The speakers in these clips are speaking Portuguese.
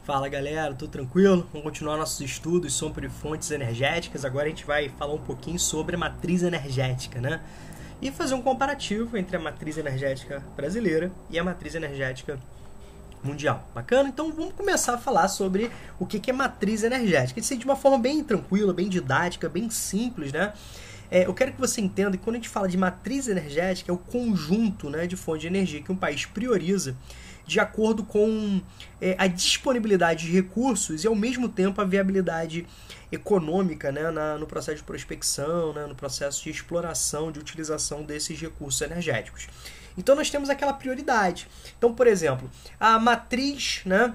Fala galera, tudo tranquilo? Vamos continuar nossos estudos sobre fontes energéticas. Agora a gente vai falar um pouquinho sobre a matriz energética, né? E fazer um comparativo entre a matriz energética brasileira e a matriz energética mundial. Bacana? Então vamos começar a falar sobre o que é matriz energética. Isso aí de uma forma bem tranquila, bem didática, bem simples, né? Eu quero que você entenda que quando a gente fala de matriz energética, é o conjunto, né, de fontes de energia que um país prioriza de acordo com a disponibilidade de recursos e, ao mesmo tempo, a viabilidade econômica, né, no processo de prospecção, né, no processo de exploração, de utilização desses recursos energéticos. Então, nós temos aquela prioridade. Então, por exemplo, a matriz, né,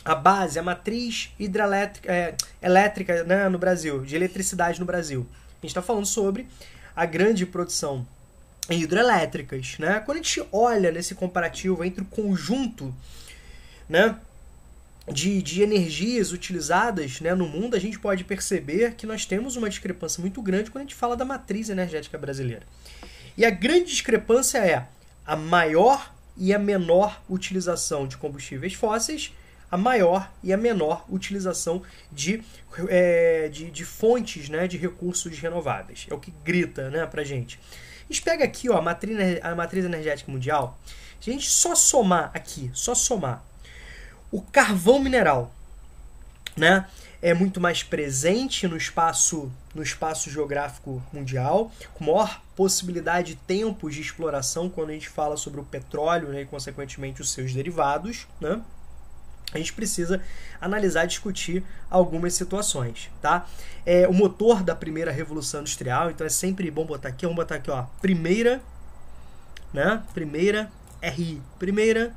a base, a matriz hidrelétrica, elétrica, né, no Brasil, de eletricidade no Brasil. A gente está falando sobre a grande produção hidrelétricas, né? Quando a gente olha nesse comparativo entre o conjunto, né, de energias utilizadas, né, no mundo, a gente pode perceber que nós temos uma discrepância muito grande quando a gente fala da matriz energética brasileira. E a grande discrepância é a maior e a menor utilização de combustíveis fósseis, a maior e a menor utilização de fontes, né, de recursos renováveis. É o que grita, né, pra gente. A gente pega aqui, ó, a matriz energética mundial. Se a gente só somar aqui, o carvão mineral, né, é muito mais presente no espaço geográfico mundial, com maior possibilidade de tempos de exploração quando a gente fala sobre o petróleo, né, e consequentemente os seus derivados, né? A gente precisa analisar e discutir algumas situações, tá? O motor da primeira revolução industrial, então é sempre bom botar aqui, vamos botar aqui, ó, primeira, né? Primeira RI, primeira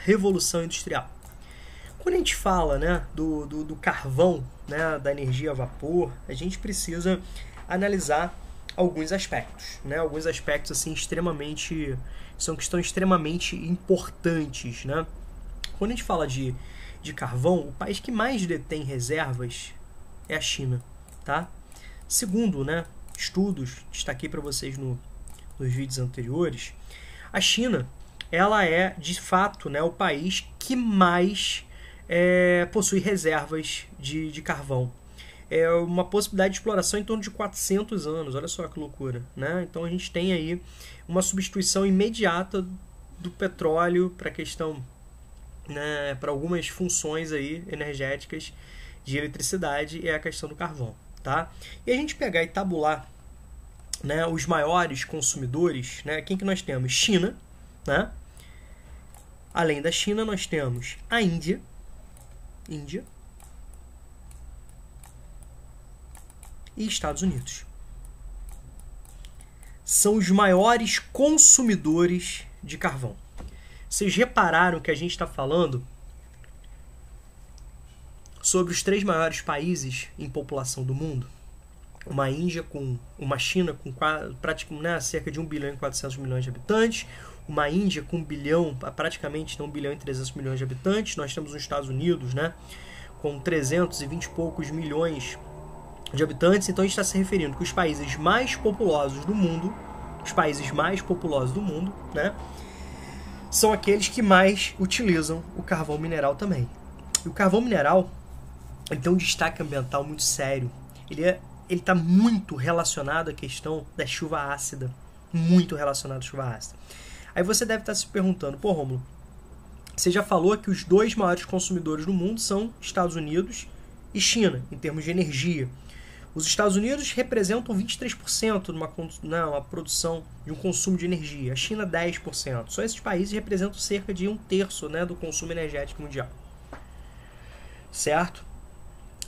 revolução industrial. Quando a gente fala, né, do carvão, né, da energia a vapor, a gente precisa analisar alguns aspectos, né? Alguns aspectos assim são questões extremamente importantes, né? Quando a gente fala de carvão, o país que mais detém reservas é a China, tá? Segundo, né, estudos, destaquei para vocês nos vídeos anteriores, a China, ela é, de fato, né, o país que mais possui reservas de carvão. É uma possibilidade de exploração em torno de 400 anos, olha só que loucura, né? Então a gente tem aí uma substituição imediata do petróleo para a questão, né, para algumas funções aí energéticas de eletricidade, é a questão do carvão, tá? E a gente pegar e tabular, né, os maiores consumidores, né, quem que nós temos? China, né? Além da China, nós temos a Índia e Estados Unidos. São os maiores consumidores de carvão. Vocês repararam que a gente está falando sobre os 3 maiores países em população do mundo? Uma China com praticamente, né, cerca de 1 bilhão e 400 milhões de habitantes, uma Índia com 1 bilhão, praticamente 1 bilhão e 300 milhões de habitantes, nós temos os Estados Unidos, né, com 320 e poucos milhões de habitantes. Então a gente está se referindo que os países mais populosos do mundo, né, são aqueles que mais utilizam o carvão mineral também. E o carvão mineral, ele tem um destaque ambiental muito sério. Ele está muito relacionado à questão da chuva ácida. Muito relacionado à chuva ácida. Aí você deve estar se perguntando, pô, Rômulo, você já falou que os 2 maiores consumidores do mundo são Estados Unidos e China, em termos de energia. Os Estados Unidos representam 23% numa produção de um consumo de energia. A China, 10%. Só esses países representam cerca de 1/3, né, do consumo energético mundial. Certo?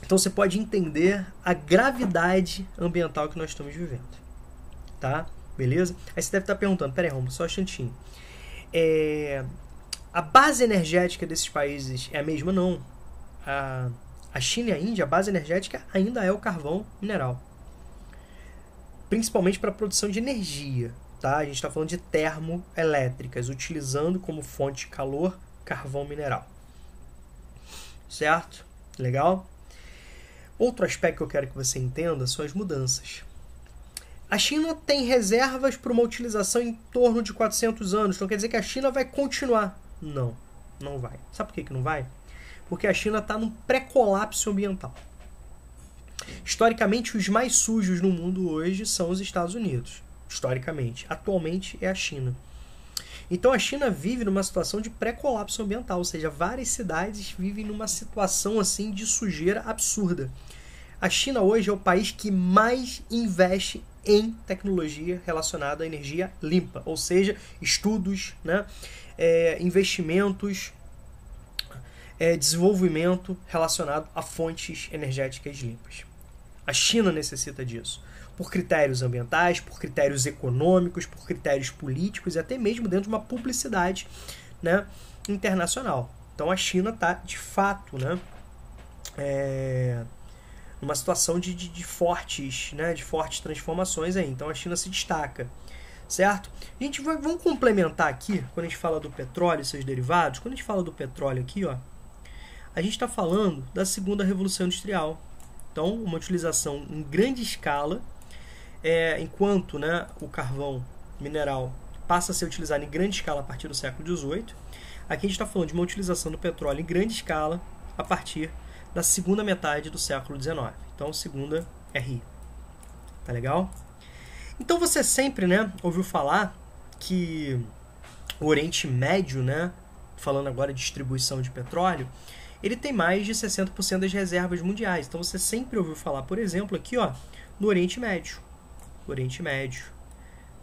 Então você pode entender a gravidade ambiental que nós estamos vivendo. Tá? Beleza? Aí você deve estar perguntando, peraí, Romulo, só um instantinho. A base energética desses países é a mesma? Não. A China e a Índia, a base energética ainda é o carvão mineral. Principalmente para a produção de energia. Tá? A gente está falando de termoelétricas, utilizando como fonte de calor carvão mineral. Certo? Legal? Outro aspecto que eu quero que você entenda são as mudanças. A China tem reservas para uma utilização em torno de 400 anos. Então quer dizer que a China vai continuar? Não, não vai. Sabe por que não vai? Porque a China está num pré-colapso ambiental. Historicamente, os mais sujos no mundo hoje são os Estados Unidos. Historicamente. Atualmente é a China. Então a China vive numa situação de pré-colapso ambiental, ou seja, várias cidades vivem numa situação assim de sujeira absurda. A China hoje é o país que mais investe em tecnologia relacionada à energia limpa, ou seja, estudos, né, investimentos, desenvolvimento relacionado a fontes energéticas limpas. A China necessita disso, por critérios ambientais, por critérios econômicos, por critérios políticos e até mesmo dentro de uma publicidade, né, internacional. Então a China está, de fato, né, numa situação de fortes, né, de fortes transformações aí. Então a China se destaca, certo? Vamos complementar aqui, quando a gente fala do petróleo e seus derivados. Quando a gente fala do petróleo aqui, ó, a gente está falando da segunda revolução industrial. Então, uma utilização em grande escala, enquanto, né, o carvão mineral passa a ser utilizado em grande escala a partir do século XVIII. Aqui a gente está falando de uma utilização do petróleo em grande escala a partir da segunda metade do século XIX. Então, segunda RI. Tá legal? Então, você sempre, né, ouviu falar que o Oriente Médio, né, falando agora de distribuição de petróleo, ele tem mais de 60% das reservas mundiais. Então, você sempre ouviu falar, por exemplo, aqui, ó, no Oriente Médio. Oriente Médio.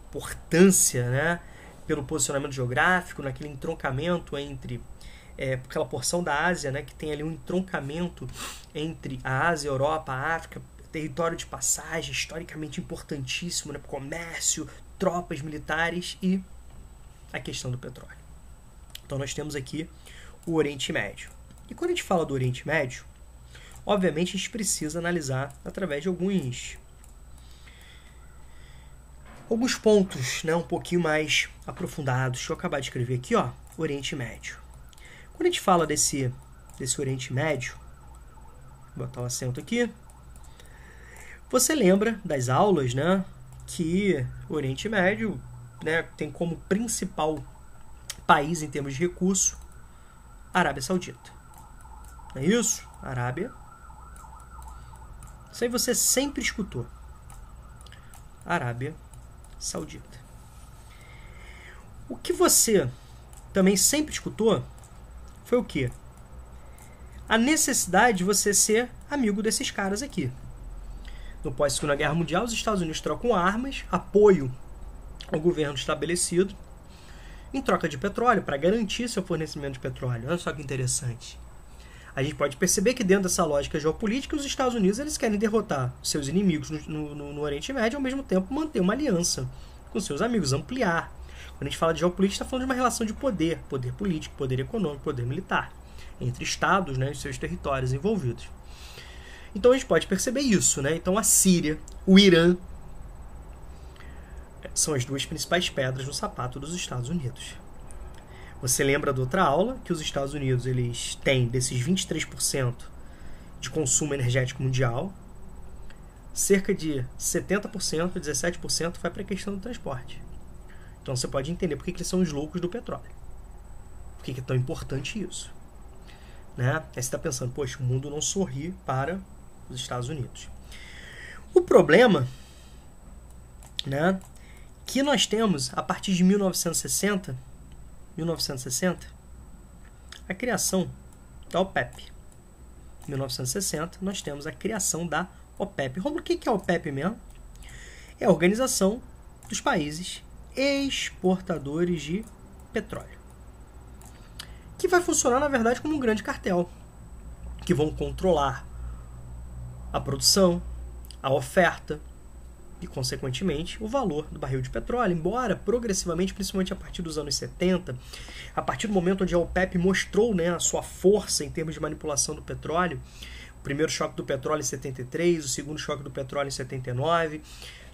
Importância, né, pelo posicionamento geográfico, naquele entroncamento entre aquela porção da Ásia, né, que tem ali um entroncamento entre a Ásia, a Europa, a África, território de passagem historicamente importantíssimo, né, comércio, tropas militares e a questão do petróleo. Então nós temos aqui o Oriente Médio. E quando a gente fala do Oriente Médio, obviamente a gente precisa analisar através de alguns pontos, né, um pouquinho mais aprofundados. Deixa eu acabar de escrever aqui, ó, Oriente Médio. Quando a gente fala desse Oriente Médio, vou botar um acento aqui, você lembra das aulas, né, que o Oriente Médio, né, tem como principal país em termos de recurso a Arábia Saudita. Não é isso? Arábia. Isso aí você sempre escutou. Arábia Saudita. O que você também sempre escutou foi o quê? A necessidade de você ser amigo desses caras aqui. No pós-Segunda Guerra Mundial, os Estados Unidos trocam armas, apoio ao governo estabelecido, em troca de petróleo, para garantir seu fornecimento de petróleo. Olha só que interessante. A gente pode perceber que dentro dessa lógica geopolítica, os Estados Unidos eles querem derrotar seus inimigos no Oriente Médio e, ao mesmo tempo, manter uma aliança com seus amigos, ampliar. Quando a gente fala de geopolítica, está falando de uma relação de poder político, poder econômico, poder militar, entre estados, né, e seus territórios envolvidos. Então a gente pode perceber isso, né? Então a Síria, o Irã, são as duas principais pedras no sapato dos Estados Unidos. Você lembra da outra aula que os Estados Unidos eles têm desses 23% de consumo energético mundial, cerca de 70%, 17% vai para a questão do transporte. Então você pode entender por que eles são os loucos do petróleo. Por que é tão importante isso. Né? Aí você está pensando, poxa, o mundo não sorri para os Estados Unidos. O problema, né, que nós temos a partir de 1960, a criação da OPEP. Em 1960, nós temos a criação da OPEP. Romulo, o que é a OPEP mesmo? É a Organização dos Países Exportadores de Petróleo, que vai funcionar, na verdade, como um grande cartel, que vão controlar a produção, a oferta e, consequentemente, o valor do barril de petróleo, embora progressivamente, principalmente a partir dos anos 70, a partir do momento onde a OPEP mostrou, né, a sua força em termos de manipulação do petróleo, o primeiro choque do petróleo em 73, o segundo choque do petróleo em 79,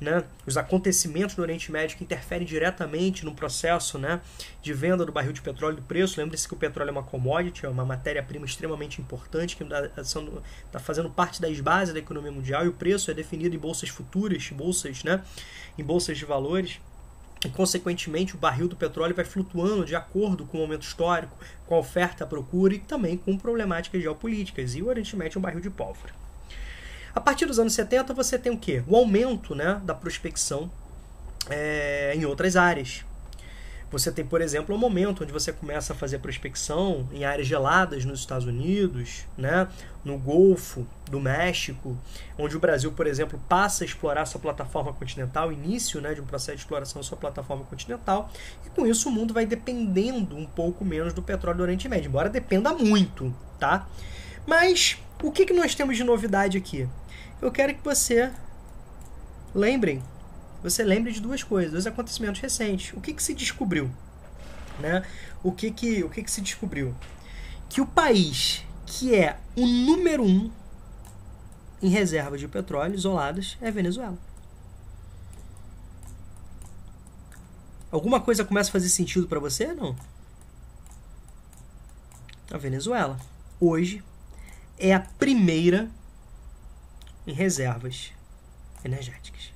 né, os acontecimentos no Oriente Médio que interferem diretamente no processo, né, de venda do barril de petróleo e do preço. Lembre-se que o petróleo é uma commodity, é uma matéria-prima extremamente importante que está fazendo parte das bases da economia mundial, e o preço é definido em bolsas futuras, né, em bolsas de valores. e, consequentemente, o barril do petróleo vai flutuando de acordo com o momento histórico, com a oferta, a procura e também com problemáticas geopolíticas. E o Oriente Médio é um barril de pólvora. A partir dos anos 70, você tem o quê? O aumento, né, da prospecção em outras áreas. Você tem, por exemplo, um momento onde você começa a fazer prospecção em áreas geladas nos Estados Unidos, né, no Golfo do México, onde o Brasil, por exemplo, passa a explorar sua plataforma continental, início, né, de um processo de exploração da sua plataforma continental, e com isso o mundo vai dependendo um pouco menos do petróleo do Oriente Médio, embora dependa muito, tá? Mas o que nós temos de novidade aqui? Eu quero que você lembre de duas coisas, dois acontecimentos recentes. O que se descobriu? Né? O que se descobriu? Que o país que é o número 1 em reservas de petróleo isoladas é a Venezuela. Alguma coisa começa a fazer sentido para você? Não? A Venezuela, hoje, é a primeira em reservas energéticas.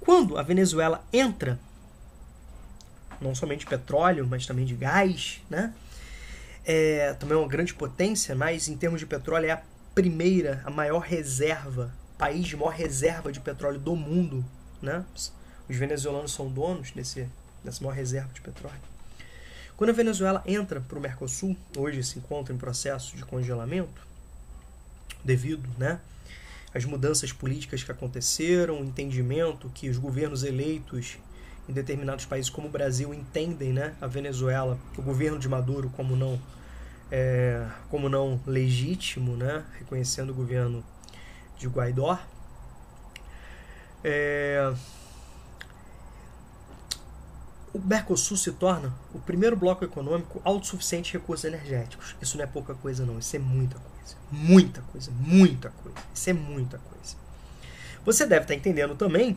Quando a Venezuela entra, não somente de petróleo, mas também de gás, né? Também é uma grande potência, mas em termos de petróleo é a primeira, a maior reserva, país de maior reserva de petróleo do mundo, né? Os venezuelanos são donos dessa maior reserva de petróleo. Quando a Venezuela entra para o Mercosul, hoje se encontra em processo de congelamento, devido, né, as mudanças políticas que aconteceram, o entendimento que os governos eleitos em determinados países como o Brasil entendem, né, a Venezuela, o governo de Maduro como não legítimo, né, reconhecendo o governo de Guaidó. O Mercosul se torna o primeiro bloco econômico autossuficiente em recursos energéticos. Isso não é pouca coisa não, isso é muita coisa. Muita coisa, muita coisa. Isso é muita coisa. Você deve estar entendendo também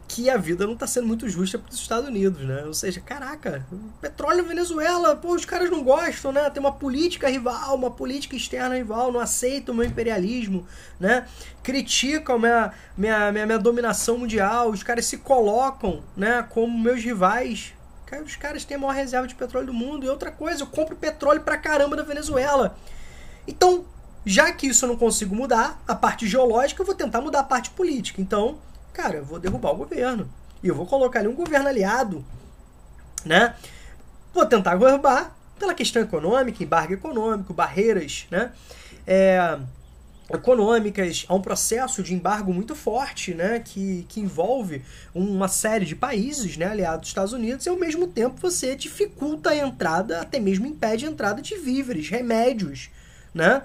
que a vida não está sendo muito justa para os Estados Unidos, né? Ou seja, caraca, petróleo na Venezuela, pô, os caras não gostam, né? Tem uma política rival, uma política externa rival, não aceitam o meu imperialismo, né? Criticam minha dominação mundial, os caras se colocam, né, como meus rivais. Os caras têm a maior reserva de petróleo do mundo. E outra coisa, eu compro petróleo pra caramba da Venezuela. Então, já que isso eu não consigo mudar, a parte geológica, eu vou tentar mudar a parte política. Então, cara, eu vou derrubar o governo. E eu vou colocar ali um governo aliado, né? Vou tentar derrubar pela questão econômica, embargo econômico, barreiras, né, econômicas. Há um processo de embargo muito forte, né, que envolve uma série de países, né, aliados dos Estados Unidos, e ao mesmo tempo você dificulta a entrada, até mesmo impede a entrada de víveres, remédios, né?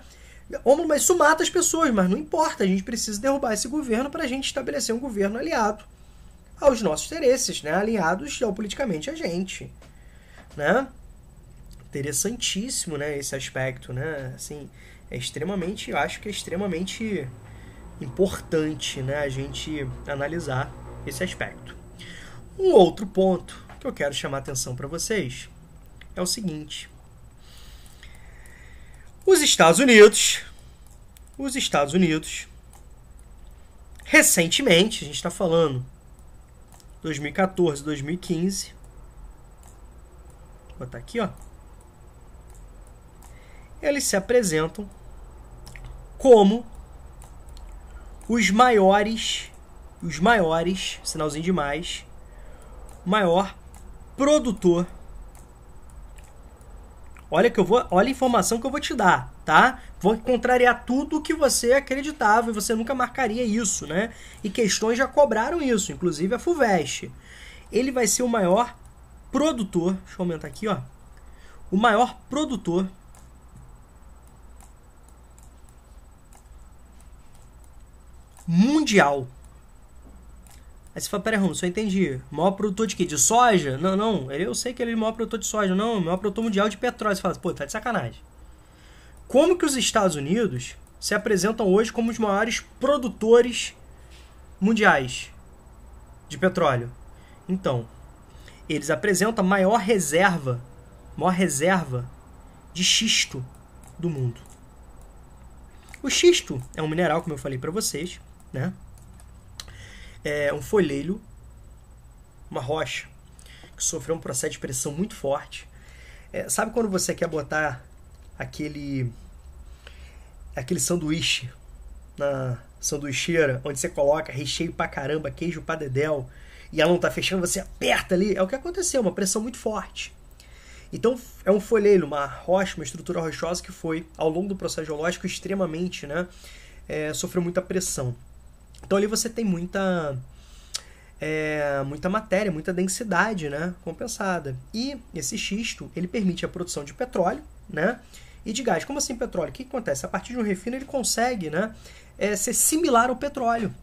Mas isso mata as pessoas, mas não importa, a gente precisa derrubar esse governo para a gente estabelecer um governo aliado aos nossos interesses, né? Alinhados geopoliticamente a gente, né? Interessantíssimo, né, esse aspecto, né? Assim, eu acho que é extremamente importante, né, a gente analisar esse aspecto. Um outro ponto que eu quero chamar a atenção para vocês é o seguinte: os Estados Unidos, recentemente, a gente está falando 2014, 2015, vou botar aqui, ó, eles se apresentam como os maiores, sinalzinho de mais, maior produtor. Olha a informação que eu vou te dar, tá? Vou contrariar tudo que você acreditava e você nunca marcaria isso, né? E questões já cobraram isso, inclusive a FUVEST. Ele vai ser o maior produtor, deixa eu aumentar aqui, ó. O maior produtor mundial. Aí você fala, peraí, Romulo, só entendi. Maior produtor de quê? De soja? Não. Eu sei que ele é o maior produtor de soja. Não, o maior produtor mundial de petróleo. Você fala, pô, tá de sacanagem. Como que os Estados Unidos se apresentam hoje como os maiores produtores mundiais de petróleo? Então, eles apresentam a maior reserva de xisto do mundo. O xisto é um mineral, como eu falei para vocês, né? É um folheiro uma rocha que sofreu um processo de pressão muito forte. Sabe quando você quer botar aquele sanduíche na sanduicheira, onde você coloca recheio pra caramba, queijo pra dedéu, e ela não tá fechando, você aperta ali? É o que aconteceu, uma pressão muito forte. Então, é um folheiro, uma rocha, uma estrutura rochosa que foi, ao longo do processo geológico, extremamente, né, sofreu muita pressão. Então, ali você tem muita matéria, muita densidade, né, compensada. E esse xisto, ele permite a produção de petróleo, né, e de gás. Como assim petróleo? O que acontece? A partir de um refino, ele consegue, né, ser similar ao petróleo.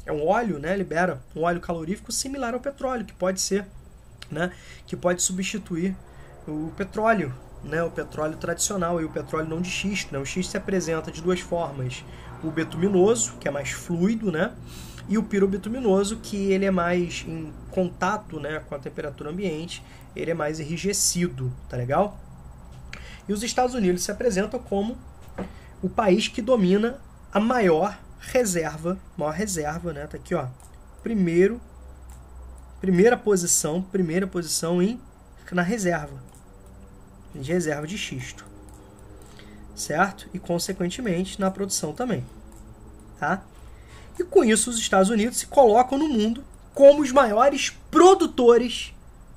É um óleo, né, libera um óleo calorífico similar ao petróleo, que pode ser, né, que pode substituir o petróleo, né, o petróleo tradicional e o petróleo não de xisto, né? O xisto se apresenta de duas formas: o betuminoso, que é mais fluido, né, e o pirobituminoso, que ele é mais em contato, né, com a temperatura ambiente, ele é mais enrijecido, tá legal? E os Estados Unidos se apresentam como o país que domina a maior reserva, né, tá aqui, ó, primeira posição na reserva de xisto, certo? E, consequentemente, na produção também, tá? E com isso, os Estados Unidos se colocam no mundo como os maiores produtores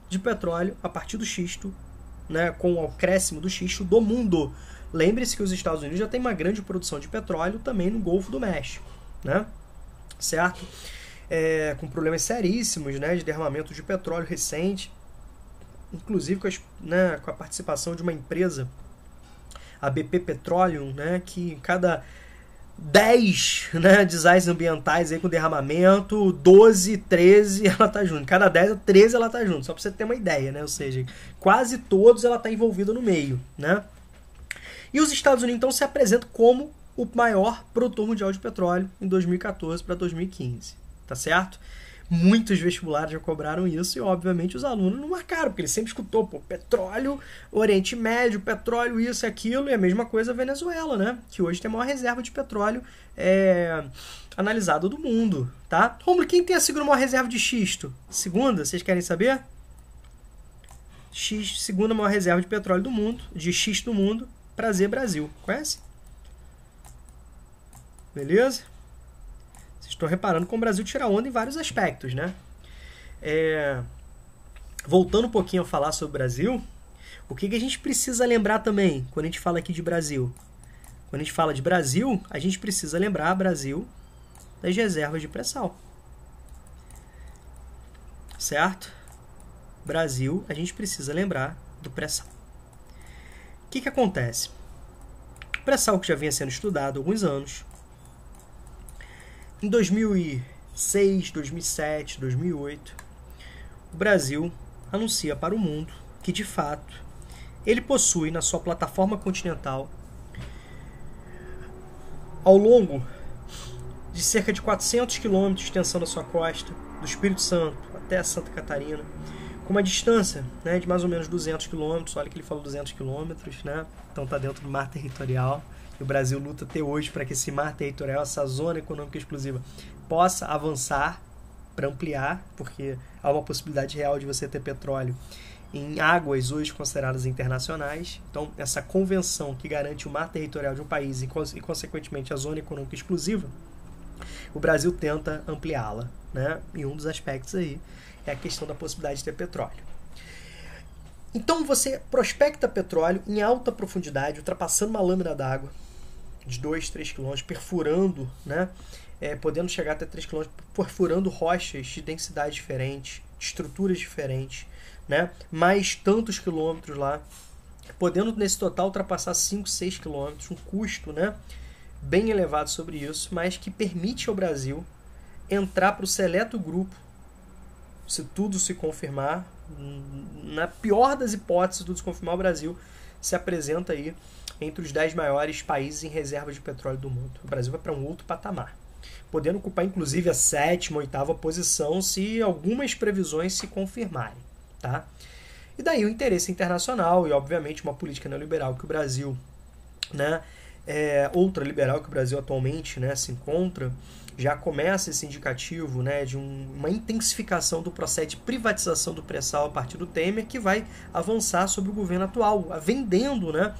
de petróleo a partir do xisto, né, com o acréscimo do xisto do mundo. Lembre-se que os Estados Unidos já tem uma grande produção de petróleo também no Golfo do México, né? Certo? Com problemas seríssimos, né, de derramamento de petróleo recente, inclusive com a participação de uma empresa, a BP Petroleum, né, que cada 10, né, desastres ambientais aí com derramamento, 12, 13 ela tá junto. Cada 10 a 13 ela tá junto, só para você ter uma ideia, né? Ou seja, quase todos ela tá envolvida no meio, né? E os Estados Unidos então se apresentam como o maior produtor mundial de petróleo em 2014 para 2015, tá certo? Muitos vestibulares já cobraram isso e, obviamente, os alunos não marcaram, porque eles sempre escutou, pô, petróleo, Oriente Médio, petróleo, isso e aquilo, e a mesma coisa a Venezuela, né? Que hoje tem a maior reserva de petróleo analisada do mundo, tá? Romulo, quem tem a segunda maior reserva de xisto? Segunda, vocês querem saber? Segunda maior reserva de petróleo do mundo, de xisto do mundo, Prazer Brasil. Conhece? Beleza? Estou reparando como o Brasil tira onda em vários aspectos, né? Voltando um pouquinho a falar sobre o Brasil, o que a gente precisa lembrar também quando a gente fala aqui de Brasil? Quando a gente fala de Brasil, a gente precisa lembrar Brasil das reservas de pré-sal. Certo? Brasil, a gente precisa lembrar do pré-sal. O que acontece? O pré-sal que já vinha sendo estudado há alguns anos. Em 2006, 2007, 2008, o Brasil anuncia para o mundo que, de fato, ele possui na sua plataforma continental, ao longo de cerca de 400 km de extensão da sua costa, do Espírito Santo até Santa Catarina, com uma distância, né, de mais ou menos 200 km, olha que ele falou 200 km, né, então está dentro do mar territorial. O Brasil luta até hoje para que esse mar territorial, essa zona econômica exclusiva, possa avançar para ampliar, porque há uma possibilidade real de você ter petróleo em águas hoje consideradas internacionais. Então, essa convenção que garante o mar territorial de um país e consequentemente, a zona econômica exclusiva, o Brasil tenta ampliá-la, né? E um dos aspectos aí é a questão da possibilidade de ter petróleo. Então, você prospecta petróleo em alta profundidade, ultrapassando uma lâmina d'água de 2, 3 km, perfurando, né? Podendo chegar até 3 km, perfurando rochas de densidade diferente, de estruturas diferentes, né? Mais tantos quilômetros lá, podendo nesse total ultrapassar 5, 6 km, um custo, né, bem elevado sobre isso, mas que permite ao Brasil entrar para o seleto grupo, se tudo se confirmar, na pior das hipóteses, tudo se confirmar, o Brasil se apresenta aí entre os 10 maiores países em reserva de petróleo do mundo. O Brasil vai para um outro patamar, podendo ocupar inclusive a 7ª, 8ª posição se algumas previsões se confirmarem, tá? E daí o interesse internacional e, obviamente, uma política neoliberal que o Brasil, né, ultraliberal que o Brasil atualmente, né, se encontra, já começa esse indicativo, né, de uma intensificação do processo de privatização do pré-sal a partir do Temer, que vai avançar sobre o governo atual, vendendo, né,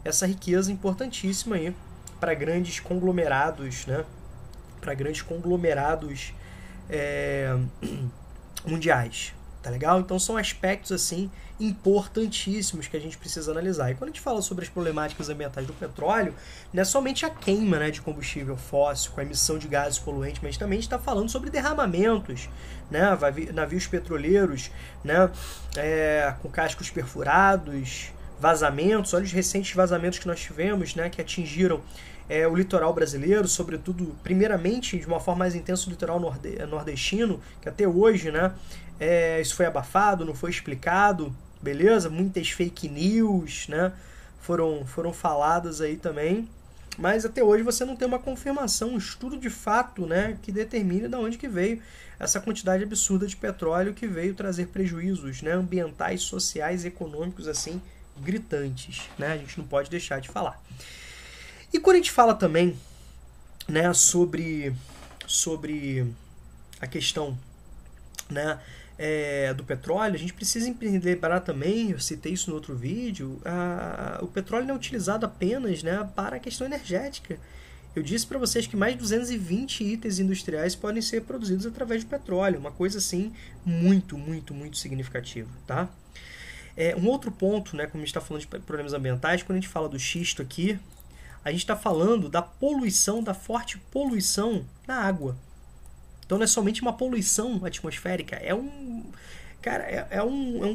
essa riqueza importantíssima aí para grandes conglomerados, né, para grandes conglomerados mundiais. Tá legal? Então são aspectos assim importantíssimos que a gente precisa analisar. E quando a gente fala sobre as problemáticas ambientais do petróleo, não é somente a queima, né, de combustível fóssil, com a emissão de gases poluentes, mas também está falando sobre derramamentos, né, navios petroleiros, né, com cascos perfurados, vazamentos. Olha os recentes vazamentos que nós tivemos, né, que atingiram o litoral brasileiro, sobretudo, primeiramente, de uma forma mais intensa, o litoral nordestino, que até hoje, né, isso foi abafado, não foi explicado, beleza? Muitas fake news, né, foram faladas aí também, mas até hoje você não tem uma confirmação, um estudo de fato, né, que determine de onde que veio essa quantidade absurda de petróleo que veio trazer prejuízos, né, ambientais, sociais e econômicos assim gritantes, né? A gente não pode deixar de falar. E quando a gente fala também, né, sobre a questão, né, do petróleo, a gente precisa lembrar também, eu citei isso no outro vídeo, o petróleo não é utilizado apenas, né, para a questão energética. Eu disse para vocês que mais de 220 itens industriais podem ser produzidos através do petróleo, uma coisa assim muito, muito, muito significativa, tá? Um outro ponto, né, como a gente está falando de problemas ambientais, quando a gente fala do xisto aqui, a gente está falando da poluição, da forte poluição na água. Então não é somente uma poluição atmosférica, é um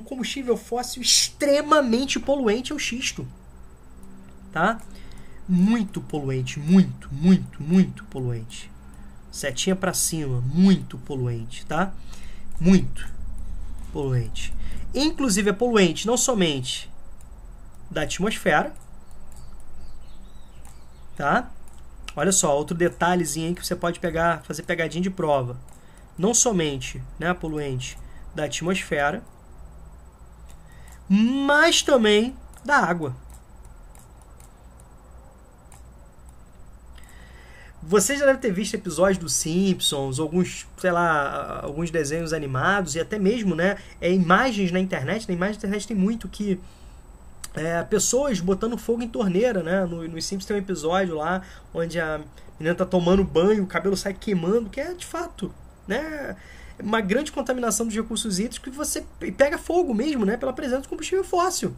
combustível fóssil extremamente poluente, é o xisto. Tá? Muito poluente, muito, muito, muito poluente. Setinha para cima, muito poluente, tá? Muito poluente. Inclusive é poluente não somente da atmosfera, tá? Olha só, outro detalhezinho aí que você pode fazer pegadinha de prova. Não somente, né, poluente da atmosfera, mas também da água. Você já deve ter visto episódios dos Simpsons, alguns, sei lá, alguns desenhos animados e até mesmo, né, imagens na internet. Na imagem da internet tem muito que pessoas botando fogo em torneira, né? Nos Simpsons tem um episódio lá onde a menina tá tomando banho, o cabelo sai queimando, que é de fato, né, uma grande contaminação dos recursos hídricos que você pega fogo mesmo, né, pela presença de combustível fóssil.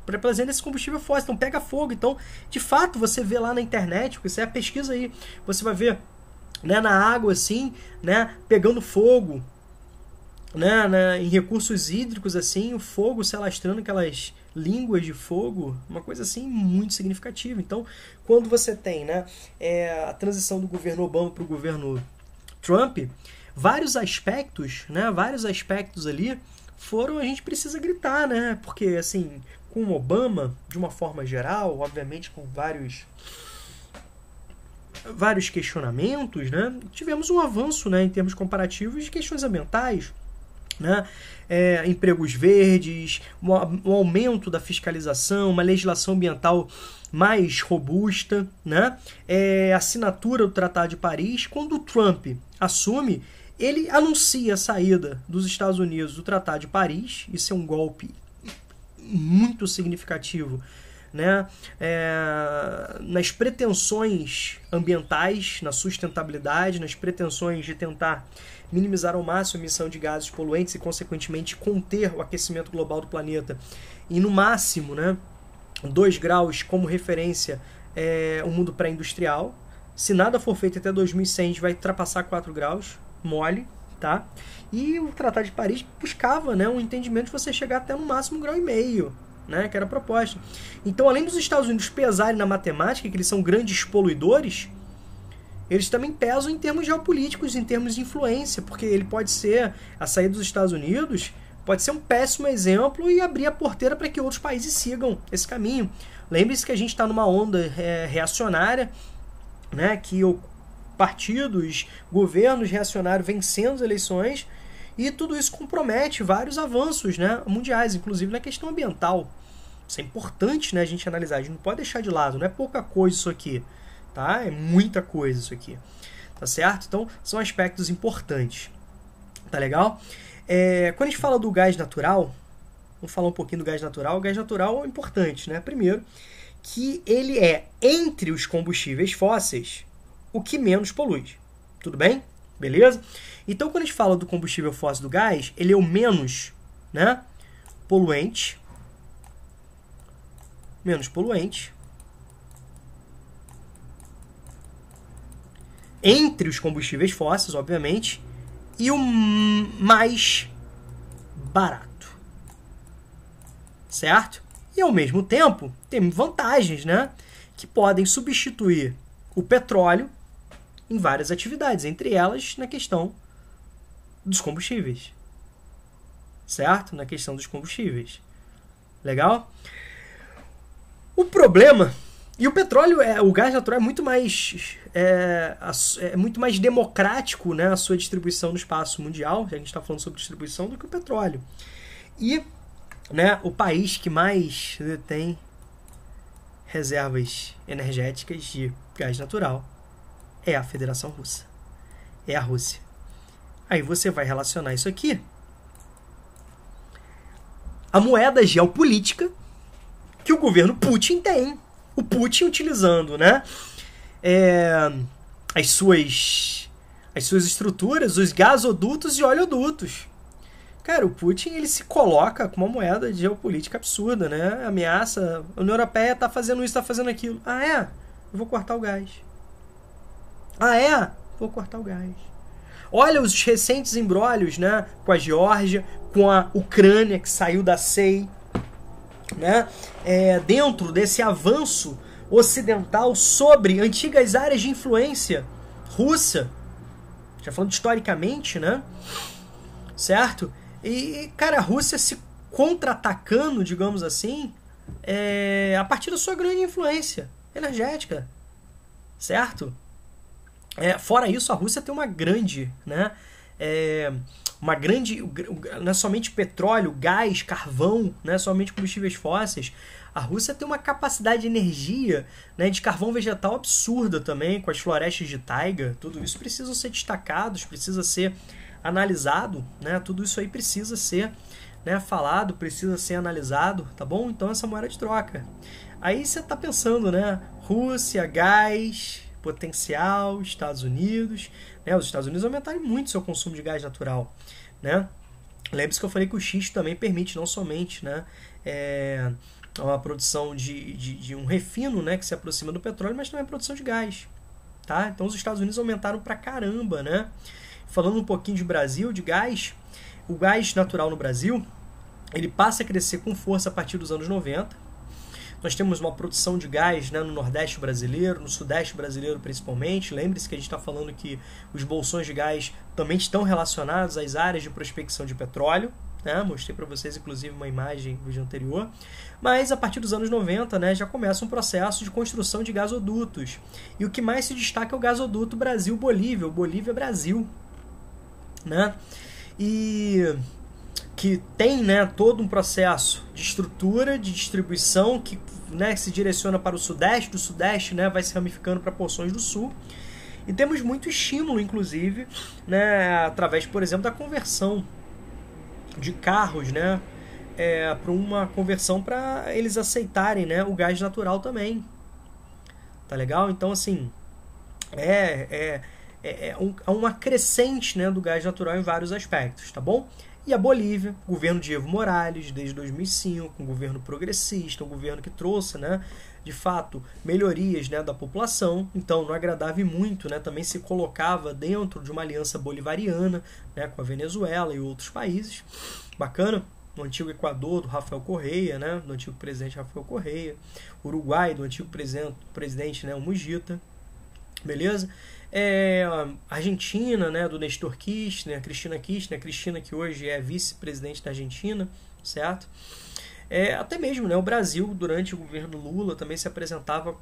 Pela presença desse combustível fóssil, então pega fogo. Então, de fato, você vê lá na internet, você pesquisa aí, você vai ver, né, na água assim, né, pegando fogo, né, em recursos hídricos assim, o fogo se alastrando, aquelas línguas de fogo, uma coisa assim muito significativa. Então, quando você tem, né, a transição do governo Obama para o governo Trump, vários aspectos ali a gente precisa gritar, né, porque assim, com o Obama, de uma forma geral, obviamente com vários questionamentos, né, tivemos um avanço, né, em termos comparativos de questões ambientais, né, empregos verdes, um aumento da fiscalização, uma legislação ambiental mais robusta, né, assinatura do Tratado de Paris. Quando o Trump assume, ele anuncia a saída dos Estados Unidos do Tratado de Paris. Isso é um golpe muito significativo, né, nas pretensões ambientais, na sustentabilidade, nas pretensões de tentar minimizar ao máximo a emissão de gases poluentes e, consequentemente, conter o aquecimento global do planeta e, no máximo, né, 2 graus como referência o mundo pré-industrial. Se nada for feito até 2100, a gente vai ultrapassar 4 graus, mole, tá? E o Tratado de Paris buscava, né, um entendimento de você chegar até no máximo 1,5 graus, né, que era a proposta. Então, além dos Estados Unidos pesarem na matemática, que eles são grandes poluidores, eles também pesam em termos geopolíticos, em termos de influência, porque ele pode ser, a saída dos Estados Unidos pode ser um péssimo exemplo e abrir a porteira para que outros países sigam esse caminho. Lembre-se que a gente está numa onda reacionária, né, que partidos, governos reacionários vencendo as eleições, e tudo isso compromete vários avanços, né, mundiais, inclusive na questão ambiental. Isso é importante, né, a gente analisar. A gente não pode deixar de lado. Não é pouca coisa isso aqui. Tá? É muita coisa isso aqui. Tá certo? Então, são aspectos importantes. Tá legal? Quando a gente fala do gás natural, vamos falar um pouquinho do gás natural. O gás natural é importante, né? Primeiro, que ele é, entre os combustíveis fósseis, o que menos polui. Tudo bem? Beleza? Então, quando a gente fala do combustível fóssil do gás, ele é o menos, né, poluente. Menos poluente. Entre os combustíveis fósseis, obviamente, e o mais barato. Certo? E, ao mesmo tempo, tem vantagens, né, que podem substituir o petróleo em várias atividades, entre elas na questão dos combustíveis. Certo? Na questão dos combustíveis. Legal? O problema... E o petróleo, o gás natural é muito mais democrático, né, a sua distribuição no espaço mundial, a gente está falando sobre distribuição, do que o petróleo. E, né, o país que mais detém reservas energéticas de gás natural é a Federação Russa. É a Rússia. Aí você vai relacionar isso aqui à moeda geopolítica que o governo Putin tem. O Putin utilizando, né, as suas estruturas, os gasodutos e oleodutos. Cara, o Putin, ele se coloca com uma moeda geopolítica absurda, né? Ameaça, a União Europeia tá fazendo isso, tá fazendo aquilo. Ah, é? Eu vou cortar o gás. Ah, é? Vou cortar o gás. Olha os recentes embrólios, né, com a Geórgia, com a Ucrânia, que saiu da CEI. Né, dentro desse avanço ocidental sobre antigas áreas de influência russa, já falando historicamente, né, certo? E, cara, a Rússia se contra-atacando, digamos assim, a partir da sua grande influência energética, certo? Fora isso, a Rússia tem uma grande, né, não é somente petróleo, gás, carvão, não é somente combustíveis fósseis. A Rússia tem uma capacidade de energia, né, de carvão vegetal absurda também, com as florestas de taiga. Tudo isso precisa ser destacado, precisa ser analisado, né? Tudo isso aí precisa ser, né, falado, precisa ser analisado, tá bom? Então essa moeda de troca. Aí você está pensando, né, Rússia, gás, potencial, Estados Unidos, né? Os Estados Unidos aumentaram muito seu consumo de gás natural, né? Lembre-se que eu falei que o xisto também permite não somente, né, uma produção de um refino, né, que se aproxima do petróleo, mas também a produção de gás, tá? Então os Estados Unidos aumentaram pra caramba, né? Falando um pouquinho de Brasil, de gás, o gás natural no Brasil, ele passa a crescer com força a partir dos anos 90. Nós temos uma produção de gás, né, no Nordeste brasileiro, no Sudeste brasileiro principalmente. Lembre-se que a gente está falando que os bolsões de gás também estão relacionados às áreas de prospecção de petróleo. Né? Mostrei para vocês, inclusive, uma imagem no vídeo anterior. Mas, a partir dos anos 90, né, já começa um processo de construção de gasodutos. E o que mais se destaca é o gasoduto Brasil-Bolívia, o Bolívia-Brasil. Né? E que tem, né, todo um processo de estrutura, de distribuição que, né, se direciona para o Sudeste, do Sudeste, né, vai se ramificando para porções do Sul. E temos muito estímulo, inclusive, né, através, por exemplo, da conversão de carros, né, para uma conversão para eles aceitarem, né, o gás natural também. Tá legal? Então, assim, uma crescente, né, do gás natural em vários aspectos, tá bom? E a Bolívia, governo de Evo Morales, desde 2005, um governo progressista, um governo que trouxe, né, de fato, melhorias, né, da população. Então, não agradava muito, né, também se colocava dentro de uma aliança bolivariana, né, com a Venezuela e outros países. Bacana. No antigo Equador, do Rafael Correia, né, do antigo presidente Rafael Correia. Uruguai, do antigo presidente, né, o Mujica. Beleza? Argentina, né, do Nestor Kirchner, a Cristina Kirchner, a Cristina que hoje é vice-presidente da Argentina, certo? Até mesmo, né, o Brasil, durante o governo Lula, também se apresentava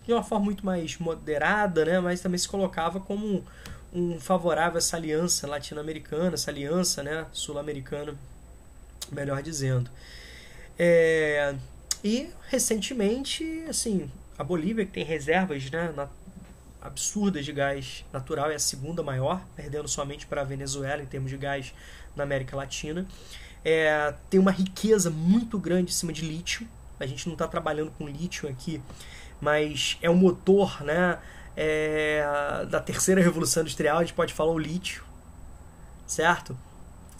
de uma forma muito mais moderada, né, mas também se colocava como um favorável a essa aliança latino-americana, essa aliança, né, sul-americana, melhor dizendo. E, recentemente, assim, a Bolívia, que tem reservas, né, absurdas de gás natural, é a segunda maior, perdendo somente para a Venezuela em termos de gás na América Latina. Tem uma riqueza muito grande em cima de lítio. A gente não está trabalhando com lítio aqui, mas é o motor, né, da terceira revolução industrial. A gente pode falar o lítio, certo?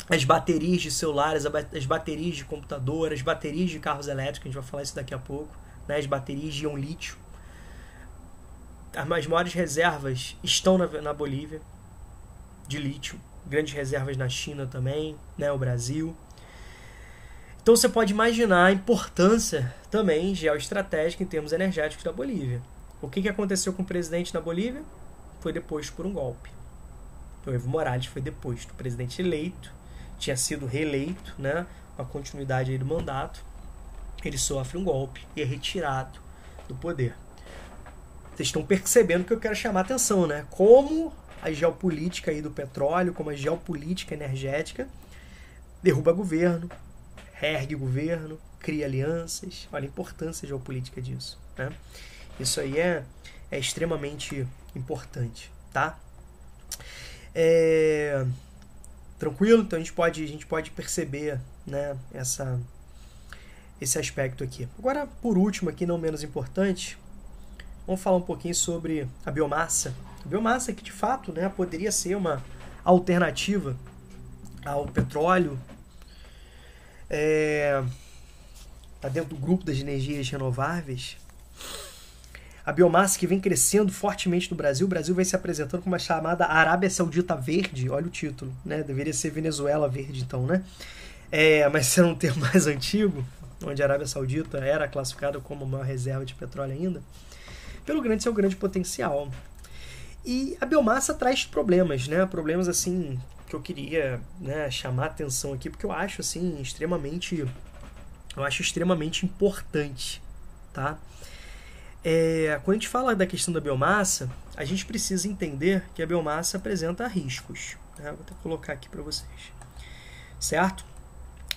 As baterias de celulares, as baterias de computador, as baterias de carros elétricos, a gente vai falar isso daqui a pouco, né? As baterias de íon lítio. As maiores reservas estão na Bolívia, de lítio. Grandes reservas na China também, né? O Brasil. Então você pode imaginar a importância também geoestratégica em termos energéticos da Bolívia. O que aconteceu com o presidente na Bolívia? Foi deposto por um golpe. O Evo Morales foi deposto. O presidente eleito tinha sido reeleito, né, com a continuidade aí do mandato. Ele sofre um golpe e é retirado do poder. Vocês estão percebendo que eu quero chamar a atenção, né? Como a geopolítica aí do petróleo, como a geopolítica energética derruba governo, reergue governo, cria alianças. Olha a importância geopolítica disso, né? Isso aí é extremamente importante, tá? Tranquilo? Então a gente pode perceber, né, esse aspecto aqui. Agora, por último, aqui não menos importante, vamos falar um pouquinho sobre a biomassa. A biomassa que, de fato, né, poderia ser uma alternativa ao petróleo. Está dentro do grupo das energias renováveis. A biomassa que vem crescendo fortemente no Brasil. O Brasil vem se apresentando como uma chamada Arábia Saudita Verde. Olha o título, né? Deveria ser Venezuela Verde, então, né? Mas esse era um termo mais antigo, onde a Arábia Saudita era classificada como uma reserva de petróleo ainda, pelo seu grande potencial. E a biomassa traz problemas, né? Problemas, assim, que eu queria, né, chamar a atenção aqui, porque eu acho, assim, extremamente importante, tá? Quando a gente fala da questão da biomassa, a gente precisa entender que a biomassa apresenta riscos, né? Vou até colocar aqui para vocês, certo?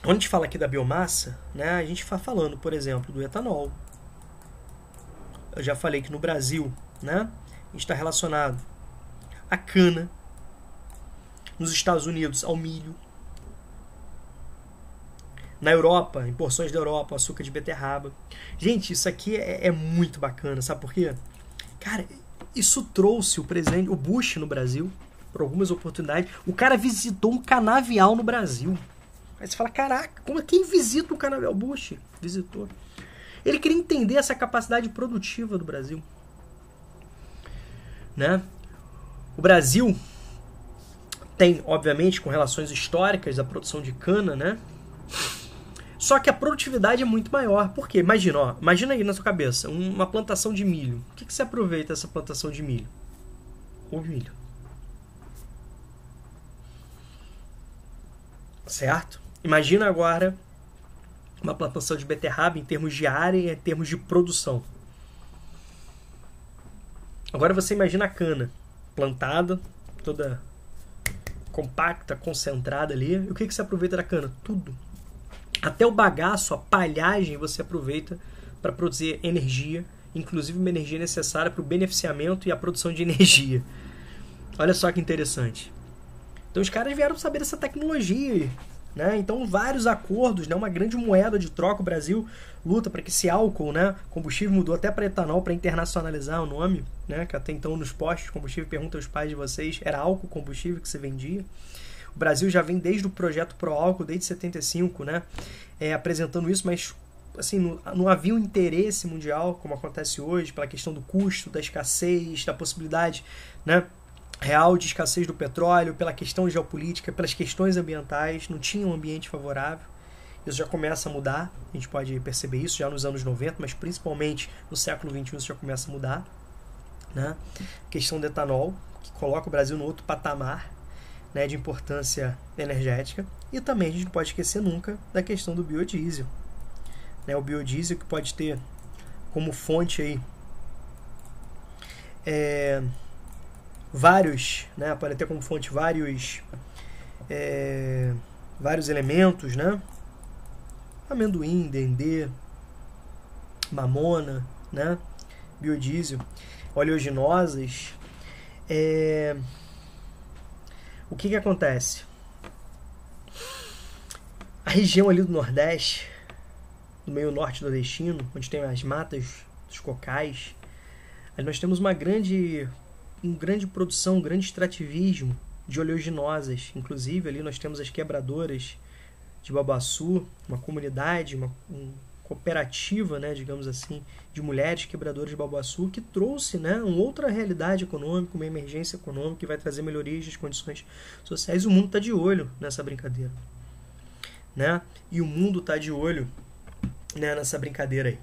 Quando a gente fala aqui da biomassa, né, a gente está falando, por exemplo, do etanol. Eu já falei que no Brasil, né, a gente está relacionado à cana, nos Estados Unidos ao milho, na Europa, em porções da Europa, açúcar de beterraba. Gente, isso aqui é muito bacana, sabe por quê? Cara, isso trouxe o Bush no Brasil, por algumas oportunidades. O cara visitou um canavial no Brasil. Aí você fala, caraca, quem visita um canavial? Bush visitou. Ele queria entender essa capacidade produtiva do Brasil, né? O Brasil tem, obviamente, com relações históricas, a produção de cana, né? Só que a produtividade é muito maior. Por quê? Imagina aí na sua cabeça, uma plantação de milho. O que você aproveita dessa plantação de milho? O milho. Certo? Imagina agora uma plantação de beterraba em termos de área e em termos de produção. Agora você imagina a cana plantada, toda compacta, concentrada ali. E o que você aproveita da cana? Tudo. Até o bagaço, a palhagem, você aproveita para produzir energia, inclusive uma energia necessária para o beneficiamento e a produção de energia. Olha só que interessante. Então os caras vieram saber dessa tecnologia, né? Então vários acordos, né? Uma grande moeda de troca. O Brasil luta para que esse álcool, né? Combustível mudou até para etanol, para internacionalizar o nome, né? Que até então nos postos de combustível, pergunta aos pais de vocês, era álcool combustível que você vendia. O Brasil já vem desde o projeto Pro Álcool, desde 75, né, apresentando isso, mas assim, não havia um interesse mundial, como acontece hoje, pela questão do custo, da escassez, da possibilidade, né, real de escassez do petróleo, pela questão geopolítica, pelas questões ambientais, não tinha um ambiente favorável. Isso já começa a mudar, a gente pode perceber isso já nos anos 90, mas principalmente no século XXI isso já começa a mudar, né? A questão do etanol, que coloca o Brasil no outro patamar, né, de importância energética. E também a gente não pode esquecer nunca da questão do biodiesel, né, o biodiesel que pode ter como fonte aí vários, né, pode ter como fonte vários elementos, né, amendoim, dendê, mamona, né? Biodiesel, oleaginosas. O que acontece? A região ali do Nordeste, do meio norte nordestino, onde tem as matas dos cocais, aí nós temos uma grande produção, um grande extrativismo de oleaginosas. Inclusive ali nós temos as quebradoras de Babaçu, uma comunidade, uma cooperativa, né, digamos assim, de mulheres quebradoras de Babaçu, que trouxe, né, uma outra realidade econômica, uma emergência econômica que vai trazer melhorias das condições sociais. O mundo está de olho nessa brincadeira, né? E o mundo está de olho, né, nessa brincadeira aí,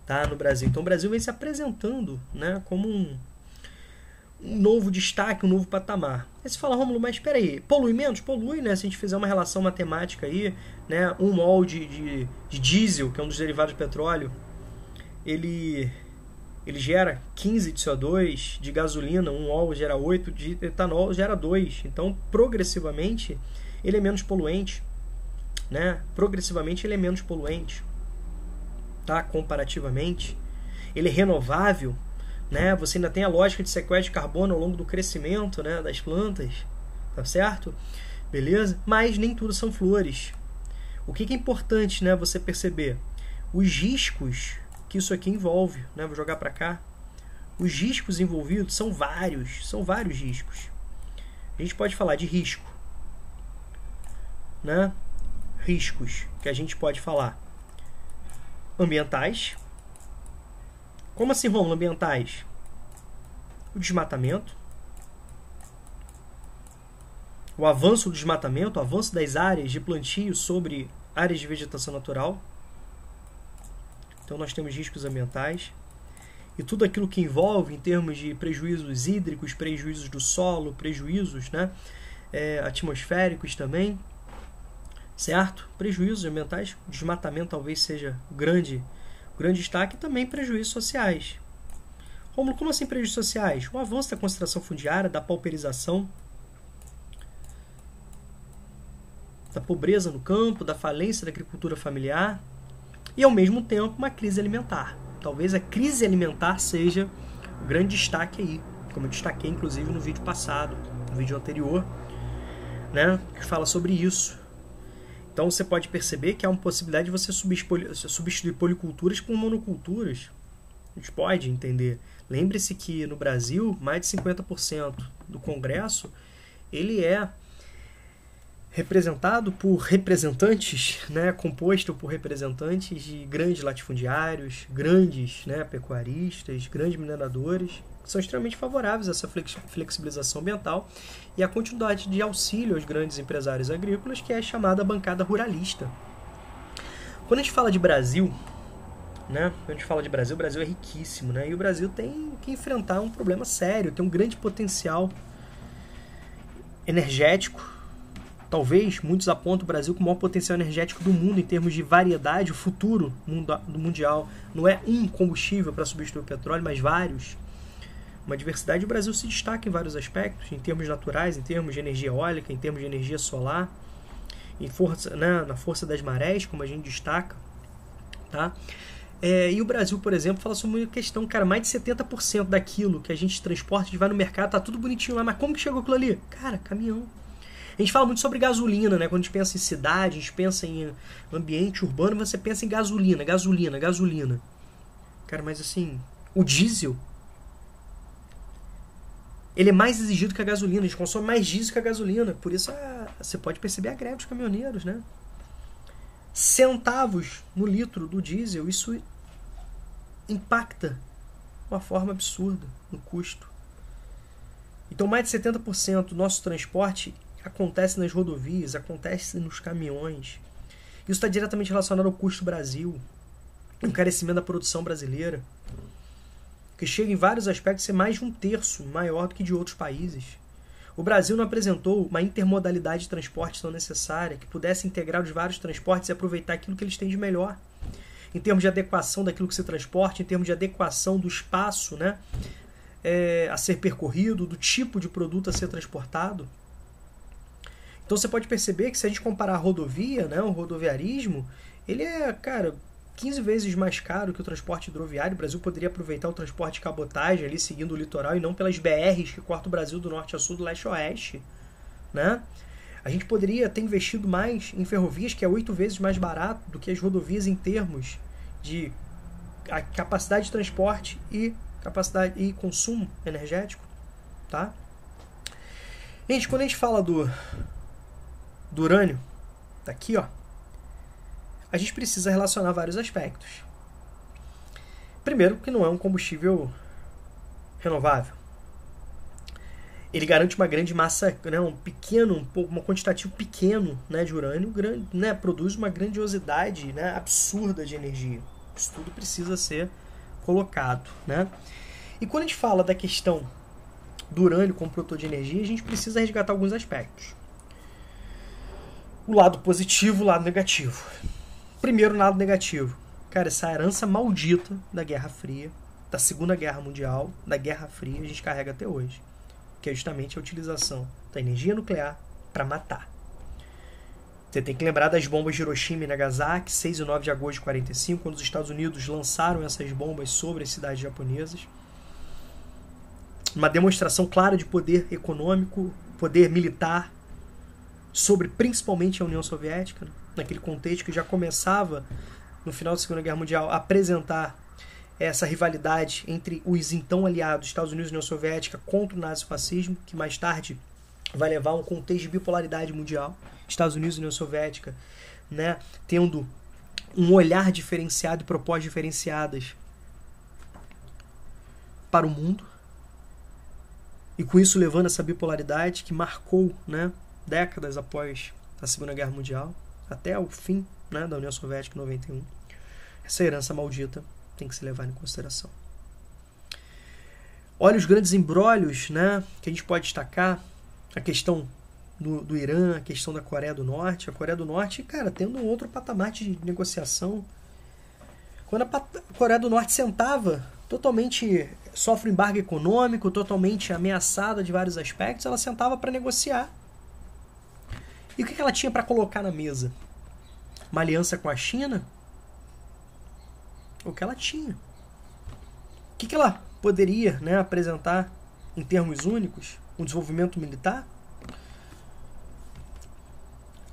tá? No Brasil. Então o Brasil vem se apresentando, né, como um novo destaque, um novo patamar. Aí você fala, Rômulo, mas espera aí, polui menos? Polui, né? Se a gente fizer uma relação matemática aí, né? Um mol de diesel, que é um dos derivados do petróleo, ele gera 15 de CO2, de gasolina, um mol gera 8, de etanol gera 2. Então, progressivamente, ele é menos poluente, né? Progressivamente, ele é menos poluente, tá? Comparativamente. Ele é renovável, né? Você ainda tem a lógica de sequestro de carbono ao longo do crescimento, né, das plantas, tá certo? Beleza? Mas nem tudo são flores. O que é importante, né, você perceber? Os riscos que isso aqui envolve, né? Vou jogar para cá. Os riscos envolvidos são vários riscos. A gente pode falar de risco, né? Riscos que a gente pode falar ambientais. Como assim, Rômulo, ambientais? O desmatamento, o avanço do desmatamento, o avanço das áreas de plantio sobre áreas de vegetação natural. Então nós temos riscos ambientais. E tudo aquilo que envolve em termos de prejuízos hídricos, prejuízos do solo, prejuízos, né, atmosféricos também. Certo? Prejuízos ambientais, o desmatamento talvez seja o grande destaque, e também prejuízos sociais. Rômulo, como assim prejuízos sociais? O avanço da concentração fundiária, da pauperização, da pobreza no campo, da falência da agricultura familiar e, ao mesmo tempo, uma crise alimentar. Talvez a crise alimentar seja o grande destaque aí, como eu destaquei, inclusive, no vídeo passado, no vídeo anterior, né, que fala sobre isso. Então você pode perceber que há uma possibilidade de você substituir policulturas por monoculturas. A gente pode entender. Lembre-se que no Brasil, mais de 50% do Congresso ele é representado por representantes, né, composto por representantes de grandes latifundiários, grandes, né, pecuaristas, grandes mineradores, que são extremamente favoráveis a essa flexibilização ambiental e a continuidade de auxílio aos grandes empresários agrícolas, que é a chamada bancada ruralista. Quando a gente fala de Brasil, né, o Brasil é riquíssimo, né, e o Brasil tem que enfrentar um problema sério, tem um grande potencial energético. Talvez muitos apontam o Brasil como o maior potencial energético do mundo em termos de variedade. O futuro do mundial não é um combustível para substituir o petróleo, mas vários. Uma diversidade. O Brasil se destaca em vários aspectos, em termos naturais, em termos de energia eólica, em termos de energia solar, em força, né, na força das marés, como a gente destaca. Tá? E o Brasil, por exemplo, fala sobre uma questão, cara, mais de 70% daquilo que a gente transporta, a gente vai no mercado, tá tudo bonitinho lá, mas como que chegou aquilo ali? Cara, caminhão. A gente fala muito sobre gasolina, né? Quando a gente pensa em cidade, a gente pensa em ambiente urbano, você pensa em gasolina. Cara, mas assim, o diesel, ele é mais exigido que a gasolina. A gente consome mais diesel que a gasolina. Por isso, você pode perceber a greve dos caminhoneiros, né? Centavos no litro do diesel, isso impacta de uma forma absurda no custo. Então, mais de 70% do nosso transporte acontece nas rodovias, acontece nos caminhões. Isso está diretamente relacionado ao custo do Brasil, encarecimento da produção brasileira, que chega em vários aspectos a ser mais de 1/3 maior do que de outros países. O Brasil não apresentou uma intermodalidade de transporte tão necessária, que pudesse integrar os vários transportes e aproveitar aquilo que eles têm de melhor, em termos de adequação daquilo que se transporta, em termos de adequação do espaço, né, a ser percorrido, do tipo de produto a ser transportado. Então você pode perceber que se a gente comparar a rodovia, né, o rodoviarismo, ele é, cara, 15 vezes mais caro que o transporte hidroviário. O Brasil poderia aproveitar o transporte de cabotagem ali, seguindo o litoral, e não pelas BRs que cortam o Brasil do norte a sul, do leste a oeste, né? A gente poderia ter investido mais em ferrovias, que é 8 vezes mais barato do que as rodovias em termos de capacidade de transporte e capacidade e consumo energético, tá? Gente, quando a gente fala do urânio, tá aqui, ó, a gente precisa relacionar vários aspectos. Primeiro, que não é um combustível renovável. Ele garante uma grande massa, né, um quantitativo pequeno, né, de urânio, né, produz uma grandiosidade, né, absurda de energia. Isso tudo precisa ser colocado, né? E quando a gente fala da questão do urânio como produtor de energia, a gente precisa resgatar alguns aspectos. O lado positivo, o lado negativo. Primeiro, lado negativo. Cara, essa herança maldita da Guerra Fria, da Segunda Guerra Mundial, da Guerra Fria, a gente carrega até hoje. Que é justamente a utilização da energia nuclear para matar. Você tem que lembrar das bombas de Hiroshima e Nagasaki, 6 e 9 de agosto de 1945, quando os Estados Unidos lançaram essas bombas sobre as cidades japonesas. Uma demonstração clara de poder econômico, poder militar, sobre principalmente a União Soviética, naquele contexto que já começava, no final da Segunda Guerra Mundial, a apresentar essa rivalidade entre os então aliados Estados Unidos e União Soviética contra o nazifascismo, que mais tarde vai levar a um contexto de bipolaridade mundial, Estados Unidos e União Soviética, né, tendo um olhar diferenciado e propostas diferenciadas para o mundo, e com isso levando essa bipolaridade que marcou, né, décadas após a Segunda Guerra Mundial, até o fim, né, da União Soviética em 91. Essa herança maldita tem que se levar em consideração. Olha os grandes embrólios, né, que a gente pode destacar, a questão do Irã, a questão da Coreia do Norte. A Coreia do Norte, cara, tendo um outro patamar de negociação. Quando a Coreia do Norte sentava, totalmente sofre um embargo econômico, totalmente ameaçada de vários aspectos, ela sentava para negociar. E o que ela tinha para colocar na mesa? Uma aliança com a China? O que ela tinha? O que ela poderia, né, apresentar em termos únicos? Um desenvolvimento militar?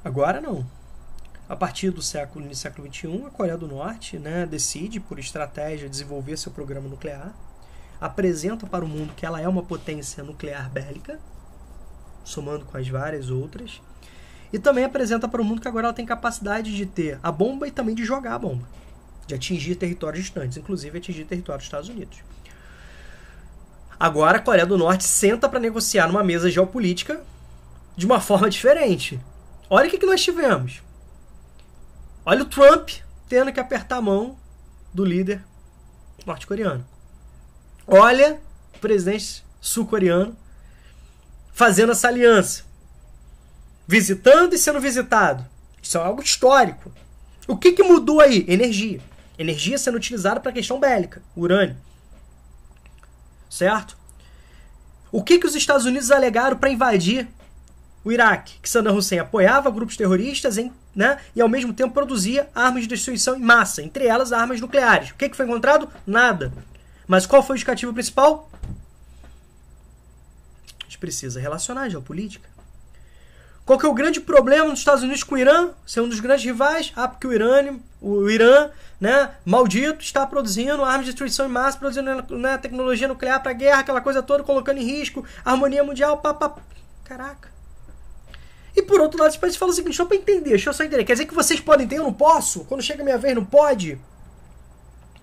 Agora não. A partir do século XXI, a Coreia do Norte, né, decide, por estratégia, desenvolver seu programa nuclear, apresenta para o mundo que ela é uma potência nuclear bélica, somando com as várias outras, e também apresenta para o mundo que agora ela tem capacidade de ter a bomba e também de jogar a bomba, de atingir territórios distantes, inclusive atingir território dos Estados Unidos. Agora a Coreia do Norte senta para negociar numa mesa geopolítica de uma forma diferente. Olha o que nós tivemos. Olha o Trump tendo que apertar a mão do líder norte-coreano. Olha o presidente sul-coreano fazendo essa aliança. Visitando e sendo visitado. Isso é algo histórico. O que mudou aí? Energia. Energia sendo utilizada para a questão bélica. Urânio. Certo? O que os Estados Unidos alegaram para invadir o Iraque? Que Saddam Hussein apoiava grupos terroristas, né, e ao mesmo tempo produzia armas de destruição em massa, entre elas armas nucleares. O que foi encontrado? Nada. Mas qual foi o justificativo principal? A gente precisa relacionar a geopolítica. Qual que é o grande problema dos Estados Unidos com o Irã? Ser um dos grandes rivais? Ah, porque o Irã, né, maldito, está produzindo armas de destruição em massa, produzindo, né, tecnologia nuclear para guerra, aquela coisa toda, colocando em risco a harmonia mundial, Caraca. E por outro lado, os países falam o seguinte, deixa eu só entender. Quer dizer que vocês podem ter, eu não posso? Quando chega a minha vez, não pode?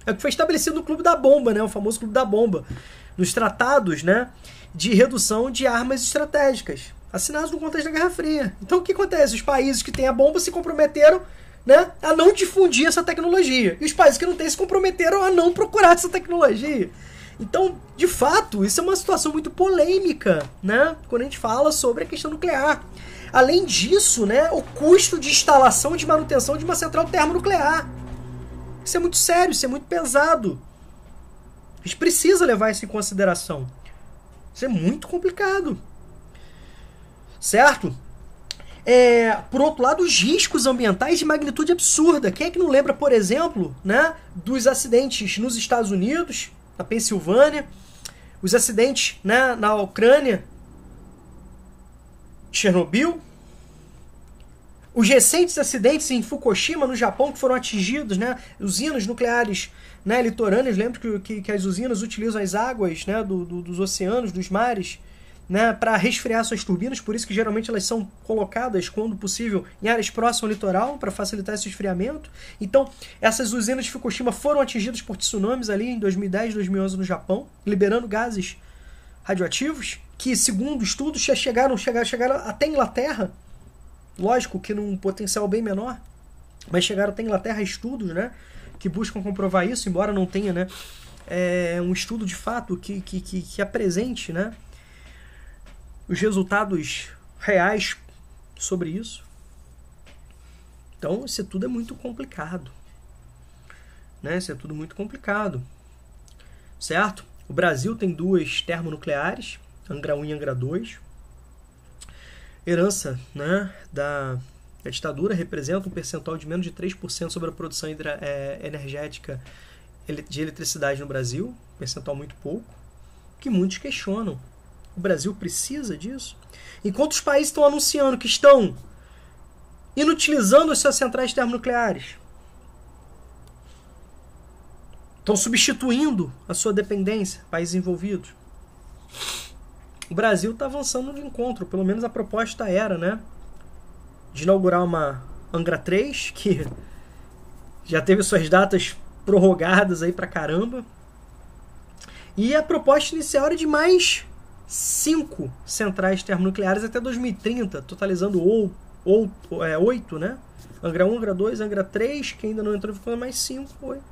É o que foi estabelecido no Clube da Bomba, né? O famoso Clube da Bomba. Nos tratados, né, de redução de armas estratégicas, assinados no contexto da Guerra Fria. Então o que acontece? Os países que têm a bomba se comprometeram, né, a não difundir essa tecnologia. E os países que não têm se comprometeram a não procurar essa tecnologia. Então, de fato, isso é uma situação muito polêmica, né, quando a gente fala sobre a questão nuclear. Além disso, né, o custo de instalação e de manutenção de uma central termonuclear. Isso é muito sério, isso é muito pesado. A gente precisa levar isso em consideração. Isso é muito complicado. Certo? por outro lado, os riscos ambientais de magnitude absurda. Quem é que não lembra, por exemplo, né, dos acidentes nos Estados Unidos, na Pensilvânia, os acidentes, né, na Ucrânia, Chernobyl, os recentes acidentes em Fukushima, no Japão, que foram atingidos, né, usinas nucleares, né, litorâneas. Lembra que as usinas utilizam as águas, né, dos oceanos, dos mares, né, para resfriar suas turbinas, por isso que geralmente elas são colocadas, quando possível, em áreas próximas ao litoral, para facilitar esse esfriamento. Então, essas usinas de Fukushima foram atingidas por tsunamis ali em 2010, 2011 no Japão, liberando gases radioativos, que, segundo estudos, chegaram até a Inglaterra. Lógico que num potencial bem menor, mas chegaram até a Inglaterra estudos, né, que buscam comprovar isso, embora não tenha, né, um estudo de fato que apresente, né, os resultados reais sobre isso. Então, isso tudo é muito complicado, né? Isso é tudo muito complicado, certo? O Brasil tem 2 termonucleares, Angra 1 e Angra 2. Herança, né, da ditadura, representa um percentual de menos de 3% sobre a produção energética de eletricidade no Brasil, um percentual muito pouco, que muitos questionam. O Brasil precisa disso? Enquanto os países estão anunciando que estão inutilizando as suas centrais termonucleares, estão substituindo a sua dependência, países envolvidos, o Brasil está avançando no encontro. Pelo menos a proposta era, né, de inaugurar uma Angra 3, que já teve suas datas prorrogadas aí pra caramba. E a proposta inicial era de mais 5 centrais termonucleares até 2030, totalizando 8, né? Angra 1, Angra 2, Angra 3, que ainda não entrou, ficando mais 5. 8.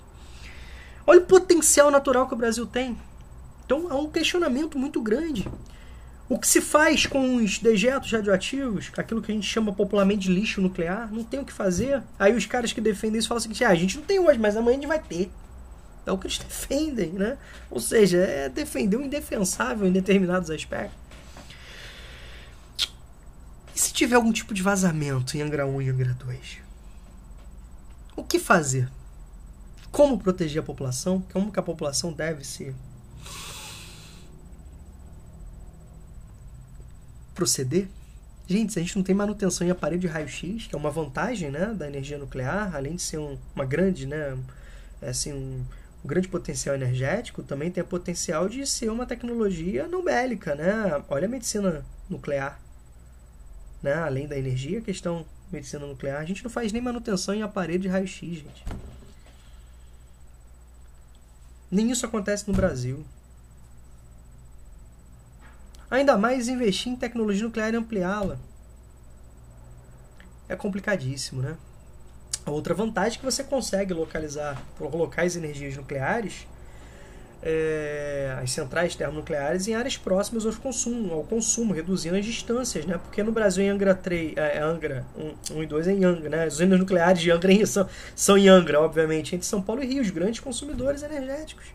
Olha o potencial natural que o Brasil tem. Então há um questionamento muito grande. O que se faz com os dejetos radioativos, aquilo que a gente chama popularmente de lixo nuclear, não tem o que fazer. Aí os caras que defendem isso falam o seguinte: a gente não tem hoje, mas amanhã a gente vai ter. É o que eles defendem, né? Ou seja, é defender o indefensável em determinados aspectos. E se tiver algum tipo de vazamento em Angra 1 e Angra 2? O que fazer? Como proteger a população? Como que a população deve se proceder? Gente, se a gente não tem manutenção em aparelho de raio-x, que é uma vantagem, né, da energia nuclear, além de ser uma grande, né, assim, um grande potencial energético, também tem o potencial de ser uma tecnologia não bélica, né? Olha a medicina nuclear, né? Além da energia, a questão medicina nuclear, a gente não faz nem manutenção em aparelho de raio-x, gente. Nem isso acontece no Brasil. Ainda mais investir em tecnologia nuclear e ampliá-la. É complicadíssimo, né? A outra vantagem é que você consegue colocar as energias nucleares, as centrais termonucleares, em áreas próximas ao consumo, reduzindo as distâncias, né? Porque no Brasil, em Angra 3, Angra 1 e 2 é em Angra, né? As usinas nucleares de Angra são em Angra, obviamente, entre São Paulo e Rio, os grandes consumidores energéticos.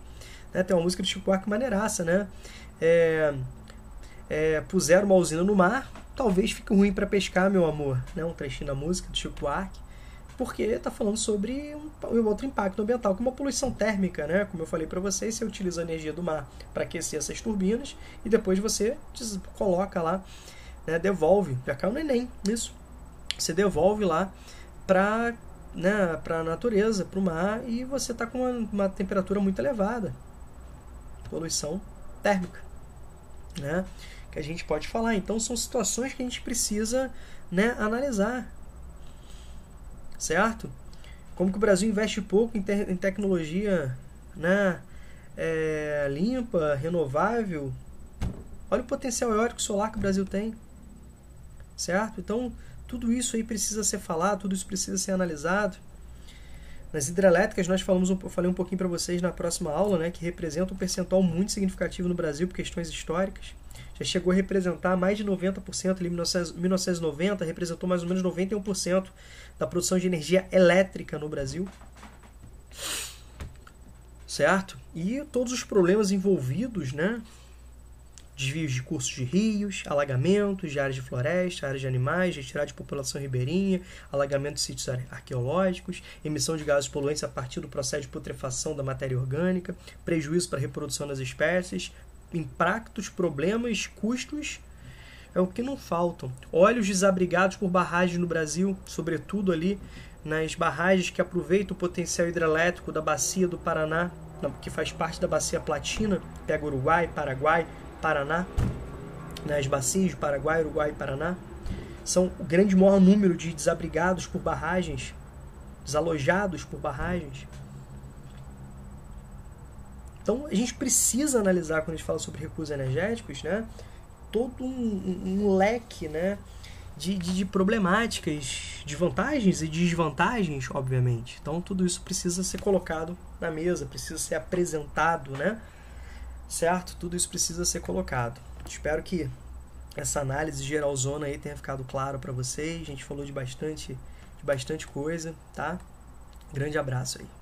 Né? Tem uma música do Chico Buarque maneiraça, né? Puseram uma usina no mar, talvez fique ruim para pescar, meu amor, né? Um trechinho da música do Chico Buarque, porque está falando sobre um outro impacto ambiental, como a poluição térmica, né? Como eu falei para vocês, você utiliza a energia do mar para aquecer essas turbinas e depois você coloca lá, né? Devolve, já caiu no Enem, isso. Você devolve lá para, né, a natureza, para o mar, e você está com uma temperatura muito elevada, poluição térmica, né? Que a gente pode falar. Então são situações que a gente precisa, né, analisar, certo? Como que o Brasil investe pouco em tecnologia, né, limpa, renovável. Olha o potencial eólico solar que o Brasil tem, certo? Então tudo isso aí precisa ser falado, tudo isso precisa ser analisado. Nas hidrelétricas, eu falei um pouquinho para vocês na próxima aula, né, que representa um percentual muito significativo no Brasil por questões históricas. Já chegou a representar mais de 90%, ali em 1990 representou mais ou menos 91% da produção de energia elétrica no Brasil. Certo? E todos os problemas envolvidos, né, desvios de cursos de rios, alagamentos de áreas de floresta, áreas de animais, retirada de população ribeirinha, alagamento de sítios arqueológicos, emissão de gases poluentes a partir do processo de putrefação da matéria orgânica, prejuízo para a reprodução das espécies, impactos, problemas, custos, é o que não faltam. Óleos desabrigados por barragens no Brasil, sobretudo ali nas barragens que aproveitam o potencial hidrelétrico da bacia do Paraná, que faz parte da bacia Platina, pega Uruguai, Paraguai, Paraná, nas bacias de Paraguai, Uruguai e Paraná, são o grande maior número de desabrigados por barragens, desalojados por barragens. Então, a gente precisa analisar, quando a gente fala sobre recursos energéticos, né, todo um leque, né, de problemáticas, de vantagens e desvantagens, obviamente. Então, tudo isso precisa ser colocado na mesa, precisa ser apresentado, né, certo? Tudo isso precisa ser colocado. Espero que essa análise geralzona aí tenha ficado claro para vocês. A gente falou de bastante coisa, tá? Grande abraço aí.